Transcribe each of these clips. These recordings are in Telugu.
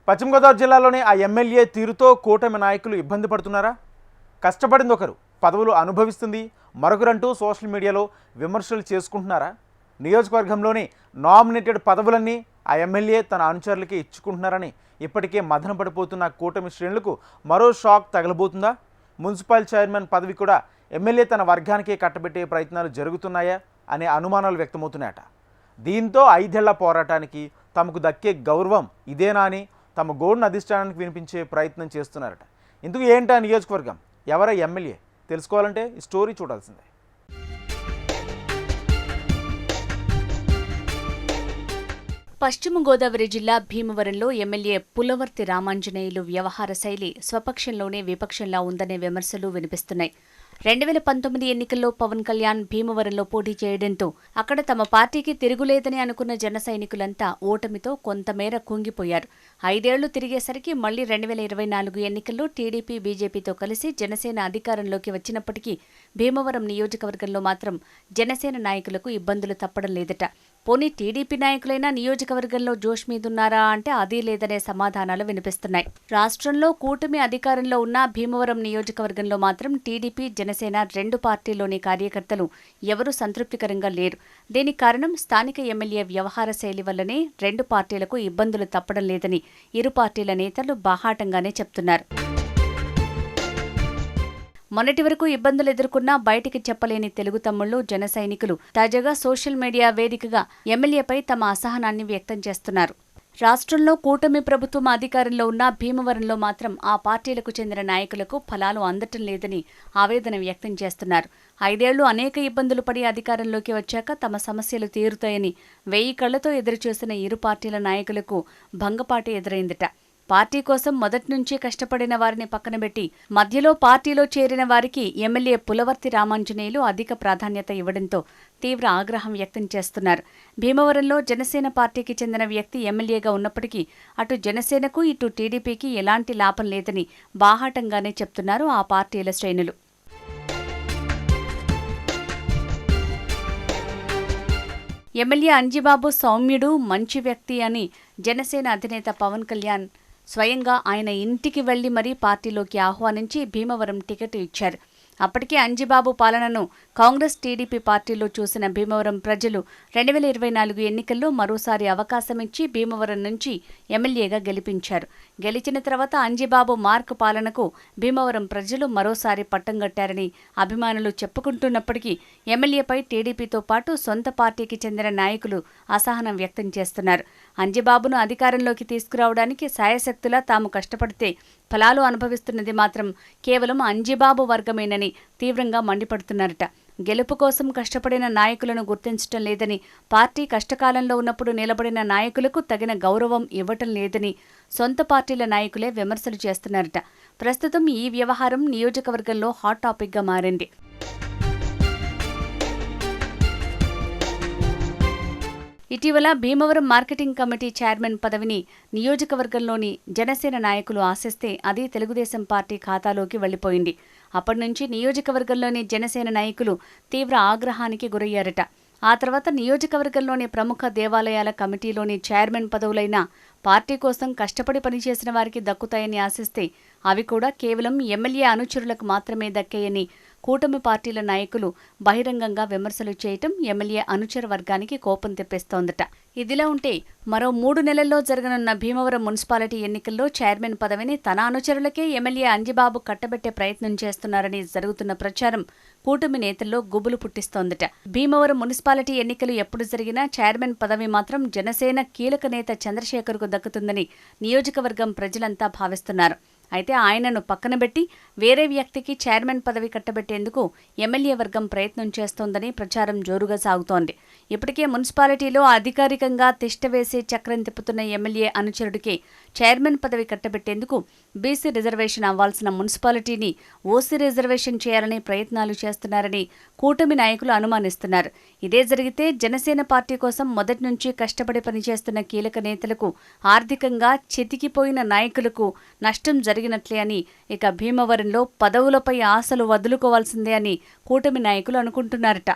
పశ్చిమ గోదావరి జిల్లాలోని ఆ ఎమ్మెల్యే తీరుతో కూటమి నాయకులు ఇబ్బంది పడుతున్నారా? కష్టపడింది ఒకరు, పదవులు అనుభవిస్తుంది మరొకరంటూ సోషల్ మీడియాలో విమర్శలు చేసుకుంటున్నారా? నియోజకవర్గంలోని నామినేటెడ్ పదవులన్నీ ఆ ఎమ్మెల్యే తన అనుచరులకి ఇచ్చుకుంటున్నారని ఇప్పటికే మదన పడిపోతున్న కూటమి శ్రేణులకు మరో షాక్ తగలబోతుందా? మున్సిపల్ చైర్మన్ పదవి కూడా ఎమ్మెల్యే తన వర్గానికే కట్టబెట్టే ప్రయత్నాలు జరుగుతున్నాయా అనే అనుమానాలు వ్యక్తమవుతున్నాయట. దీంతో 5 ఏళ్ల పోరాటానికి తమకు దక్కే గౌరవం ఇదేనా అని తమ గోడును అధిష్టానానికి వినిపించే ప్రయత్నం చేస్తున్నారట. ఇందుకు ఏంటా నియోజకవర్గం, ఎవరా ఎమ్మెల్యే తెలుసుకోవాలంటే ఈ స్టోరీ చూడాల్సిందే. పశ్చిమ గోదావరి జిల్లా భీమవరంలో ఎమ్మెల్యే పులవర్తి రామాంజనేయులు వ్యవహార శైలి స్వపక్షంలోనే విపక్షంలా ఉందనే విమర్శలు వినిపిస్తున్నాయి. 2019 ఎన్నికల్లో పవన్ కళ్యాణ్ భీమవరంలో పోటీ చేయడంతో అక్కడ తమ పార్టీకి తిరుగులేదని అనుకున్న జన సైనికులంతా ఓటమితో కొంతమేర కుంగిపోయారు. 5 ఏళ్లు తిరిగేసరికి మళ్లీ 2024 ఎన్నికల్లో టీడీపీ బీజేపీతో కలిసి జనసేన అధికారంలోకి వచ్చినప్పటికీ భీమవరం నియోజకవర్గంలో మాత్రం జనసేన నాయకులకు ఇబ్బందులు తప్పడం లేదట. పోనీ టీడీపీ నాయకులైనా నియోజకవర్గంలో జోష్ మీదున్నారా అంటే అదీ లేదనే సమాధానాలు వినిపిస్తున్నాయి. రాష్ట్రంలో కూటమి అధికారంలో ఉన్న భీమవరం నియోజకవర్గంలో మాత్రం టీడీపీ జనసేన 2 పార్టీల్లోని కార్యకర్తలు ఎవరూ సంతృప్తికరంగా లేరు. దీనికి కారణం స్థానిక ఎమ్మెల్యే వ్యవహార శైలి వల్లనే 2 పార్టీలకు ఇబ్బందులు తప్పడం లేదని ఇరు పార్టీల నేతలు బాహాటంగానే చెప్తున్నారు. మొన్నటి వరకు ఇబ్బందులు ఎదుర్కొన్నా బయటికి చెప్పలేని తెలుగు తమ్ముళ్లు జన సైనికులు తాజాగా సోషల్ మీడియా వేదికగా ఎమ్మెల్యేపై తమ అసహనాన్ని వ్యక్తం చేస్తున్నారు. రాష్ట్రంలో కూటమి ప్రభుత్వం అధికారంలో ఉన్న భీమవరంలో మాత్రం ఆ పార్టీలకు చెందిన నాయకులకు ఫలాలు అందటం లేదని ఆవేదన వ్యక్తం చేస్తున్నారు. 5 ఏళ్లు అనేక ఇబ్బందులు పడి అధికారంలోకి వచ్చాక తమ సమస్యలు తీరుతాయని 1000 కళ్లతో ఎదురుచూసిన ఇరు పార్టీల నాయకులకు భంగపాటు ఎదురైందట. పార్టీ కోసం మొదటి నుంచి కష్టపడిన వారిని పక్కనబెట్టి మధ్యలో పార్టీలో చేరిన వారికి ఎమ్మెల్యే పులవర్తి రామాంజనేయులు అధిక ప్రాధాన్యత ఇవ్వడంతో తీవ్ర ఆగ్రహం వ్యక్తం చేస్తున్నారు. భీమవరంలో జనసేన పార్టీకి చెందిన వ్యక్తి ఎమ్మెల్యేగా ఉన్నప్పటికీ అటు జనసేనకు ఇటు టీడీపీకి ఎలాంటి లాభం లేదని బాహాటంగానే చెప్తున్నారు ఆ పార్టీల శ్రేణులు. ఎమ్మెల్యే అంజిబాబు సౌమ్యుడు, మంచి వ్యక్తి అని జనసేన అధినేత పవన్ కళ్యాణ్ స్వయంగా ఆయన ఇంటికి వెళ్లి మరీ పార్టీలోకి ఆహ్వానించి భీమవరం టికెట్ ఇచ్చారు. అప్పటికే అంజిబాబు పాలనను కాంగ్రెస్ టీడీపీ పార్టీలో చూసిన భీమవరం ప్రజలు 2024 ఎన్నికల్లో మరోసారి అవకాశమిచ్చి భీమవరం నుంచి ఎమ్మెల్యేగా గెలిపించారు. గెలిచిన తర్వాత అంజిబాబు మార్క్ పాలనకు భీమవరం ప్రజలు మరోసారి పట్టం కట్టారని అభిమానులు చెప్పుకుంటున్నప్పటికీ ఎమ్మెల్యేపై టీడీపీతో పాటు సొంత పార్టీకి చెందిన నాయకులు అసహనం వ్యక్తం చేస్తున్నారు. అంజిబాబును అధికారంలోకి తీసుకురావడానికి శాయశక్తులా తాము కష్టపడితే ఫలాలు అనుభవిస్తున్నది మాత్రం కేవలం అంజిబాబు వర్గమేనని తీవ్రంగా మండిపడుతున్నారట. గెలుపు కోసం కష్టపడిన నాయకులను గుర్తించడం లేదని, పార్టీ కష్టకాలంలో ఉన్నప్పుడు నిలబడిన నాయకులకు తగిన గౌరవం ఇవ్వటం లేదని సొంత పార్టీల నాయకులే విమర్శలు చేస్తున్నారట. ప్రస్తుతం ఈ వ్యవహారం నియోజకవర్గంలో హాట్ టాపిక్గా మారింది. ఇటీవల భీమవరం మార్కెటింగ్ కమిటీ చైర్మన్ పదవిని నియోజకవర్గంలోని జనసేన నాయకులు ఆశిస్తే అది తెలుగుదేశం పార్టీ ఖాతాలోకి వెళ్లిపోయింది. అప్పటి నుంచి నియోజకవర్గంలోని జనసేన నాయకులు తీవ్ర ఆగ్రహానికి గురయ్యారట. ఆ తర్వాత నియోజకవర్గంలోని ప్రముఖ దేవాలయాల కమిటీలోని చైర్మన్ పదవులైన పార్టీ కోసం కష్టపడి పనిచేసిన వారికి దక్కుతాయని ఆశిస్తే అవి కూడా కేవలం ఎమ్మెల్యే అనుచరులకు మాత్రమే దక్కాయని కూటమి పార్టీల నాయకులు బహిరంగంగా విమర్శలు చేయటం ఎమ్మెల్యే అనుచర వర్గానికి కోపం తెప్పిస్తోందట. ఇదిలా ఉంటే మరో 3 నెలల్లో జరగనున్న భీమవరం మున్సిపాలిటీ ఎన్నికల్లో చైర్మన్ పదవిని తన అనుచరులకే ఎమ్మెల్యే అంజిబాబు కట్టబెట్టే ప్రయత్నం చేస్తున్నారని జరుగుతున్న ప్రచారం కూటమి నేతల్లో గుబులు పుట్టిస్తోందట. భీమవరం మున్సిపాలిటీ ఎన్నికలు ఎప్పుడు జరిగినా చైర్మన్ పదవి మాత్రం జనసేన కీలక నేత చంద్రశేఖర్కు దక్కుతుందని నియోజకవర్గం ప్రజలంతా భావిస్తున్నారు. అయితే ఆయనను పక్కనబెట్టి వేరే వ్యక్తికి చైర్మన్ పదవి కట్టబెట్టేందుకు ఎమ్మెల్యే వర్గం ప్రయత్నం చేస్తోందని ప్రచారం జోరుగా సాగుతోంది. ఇప్పటికే మున్సిపాలిటీలో అధికారికంగా తిష్టవేసి చక్రం తిప్పుతున్న ఎమ్మెల్యే అనుచరుడికి చైర్మన్ పదవి కట్టబెట్టేందుకు బీసీ రిజర్వేషన్ అవ్వాల్సిన మున్సిపాలిటీని ఓసీ రిజర్వేషన్ చేయాలని ప్రయత్నాలు చేస్తున్నారని కూటమి నాయకులు అనుమానిస్తున్నారు. ఇదే జరిగితే జనసేన పార్టీ కోసం మొదటి నుంచి కష్టపడి పనిచేస్తున్న కీలక నేతలకు, ఆర్థికంగా చితికిపోయిన నాయకులకు నష్టం జరిగినట్లే అని, ఇక భీమవరంలో పదవులపై ఆశలు వదులుకోవాల్సిందే అని కూటమి నాయకులు అనుకుంటున్నారట.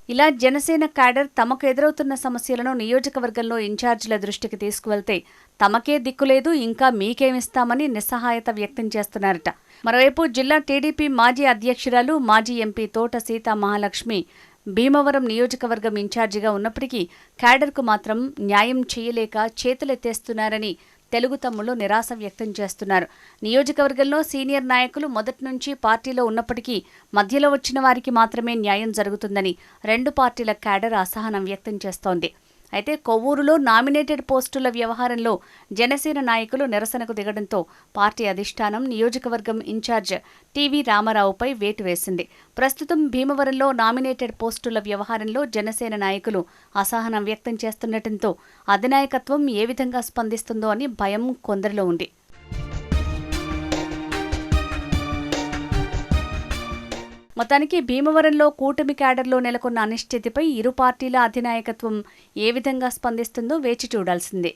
ఇలా జనసేన క్యాడర్ తమకు ఎదురవుతున్న సమస్యలను నియోజకవర్గంలో ఇన్ఛార్జీల దృష్టికి తీసుకువెళ్తే తమకే దిక్కులేదు, ఇంకా మీకేమిస్తామని నిస్సహాయత వ్యక్తం చేస్తున్నారట. మరోవైపు జిల్లా టీడీపీ మాజీ అధ్యక్షురాలు, మాజీ ఎంపీ తోట సీతా మహాలక్ష్మి భీమవరం నియోజకవర్గం ఇన్ఛార్జిగా ఉన్నప్పటికీ క్యాడర్కు మాత్రం న్యాయం చేయలేక చేతులెత్తేస్తున్నారని తెలుగు తమ్ముళ్లు నిరాశ వ్యక్తం చేస్తున్నారు. నియోజకవర్గంలో సీనియర్ నాయకులు మొదటి నుంచి పార్టీలో ఉన్నప్పటికీ మధ్యలో వచ్చిన వారికి మాత్రమే న్యాయం జరుగుతుందని రెండు పార్టీల క్యాడర్ అసహనం వ్యక్తం చేస్తోంది. అయితే కొవ్వూరులో నామినేటెడ్ పోస్టుల వ్యవహారంలో జనసేన నాయకులు నిరసనకు దిగడంతో పార్టీ అధిష్టానం నియోజకవర్గం ఇన్ఛార్జ్ టీవీ రామారావుపై వేటు వేసింది. ప్రస్తుతం భీమవరంలో నామినేటెడ్ పోస్టుల వ్యవహారంలో జనసేన నాయకులు అసహనం వ్యక్తం చేస్తుండటంతో అధినాయకత్వం ఏ విధంగా స్పందిస్తుందో అని భయం కొందరిలో ఉంది. మొత్తానికి భీమవరంలో కూటమి క్యాడర్లో నెలకొన్న అనిశ్చితిపై ఇరు పార్టీల అధినాయకత్వం ఏ విధంగా స్పందిస్తుందో వేచి చూడాల్సిందే.